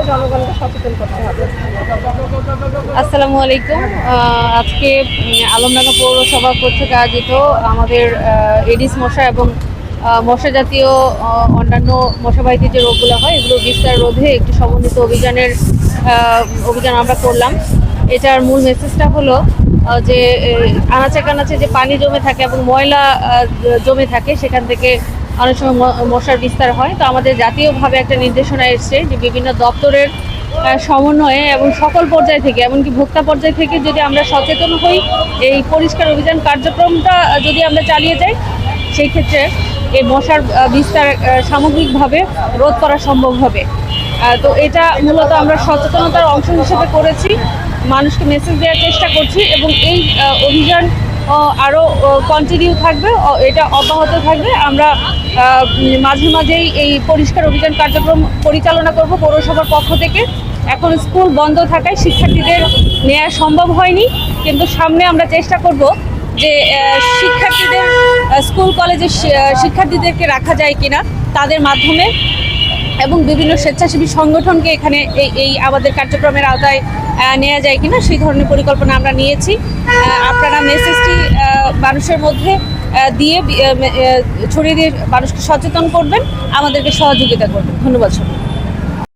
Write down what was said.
জনগণকে সচেতন করতে হবে। আসসালামু আলাইকুম। আজকে আলমডাঙ্গা পৌরসভা কর্তৃক আয়োজিত আমাদের এডিস মশা এবং মশা জাতীয় অন্যান্য মশাবাহিত যে রোগগুলো হয় এগুলো বিস্তার রোধে একটি সমন্বিত অভিযান আমরা করলাম। এটার মূল মেসেজটা হলো যে আনাচে কানাচে যে পানি জমে থাকে এবং ময়লা জমে থাকে সেখান থেকে অনেক সময় মশার বিস্তার হয়। তো আমাদের জাতীয়ভাবে একটা নির্দেশনা এসছে যে বিভিন্ন দপ্তরের সমন্বয়ে এবং সকল পর্যায় থেকে এমনকি ভোক্তা পর্যায় থেকে যদি আমরা সচেতন হই, এই পরিষ্কার অভিযান কার্যক্রমটা যদি আমরা চালিয়ে যাই, সেই ক্ষেত্রে এই মশার বিস্তার সামগ্রিকভাবে রোধ করা সম্ভব হবে। তো এটা মূলত আমরা সচেতনতার অংশ হিসেবে করেছি, মানুষকে মেসেজ দেওয়ার চেষ্টা করছি এবং এই অভিযান আরও কন্টিনিউ থাকবে, এটা অব্যাহত থাকবে। আমরা মাঝে মাঝেই এই পরিষ্কার অভিযান কার্যক্রম পরিচালনা করব পৌরসভার পক্ষ থেকে। এখন স্কুল বন্ধ থাকায় শিক্ষার্থীদের নেওয়া সম্ভব হয়নি, কিন্তু সামনে আমরা চেষ্টা করব যে শিক্ষার্থীদের স্কুল কলেজের শিক্ষার্থীদেরকে রাখা যায় কিনা তাদের মাধ্যমে, এবং বিভিন্ন স্বেচ্ছাসেবী সংগঠনকে এখানে এই আমাদের কার্যক্রমের আওতায় নেওয়া যায় কিনা সেই ধরনের পরিকল্পনা আমরা নিয়েছি। আপনারা মেসেজটি মানুষের মধ্যে দিয়ে ছড়িয়ে দিয়ে মানুষকে সচেতন করবেন, আমাদেরকে সহযোগিতা করবেন। ধন্যবাদ।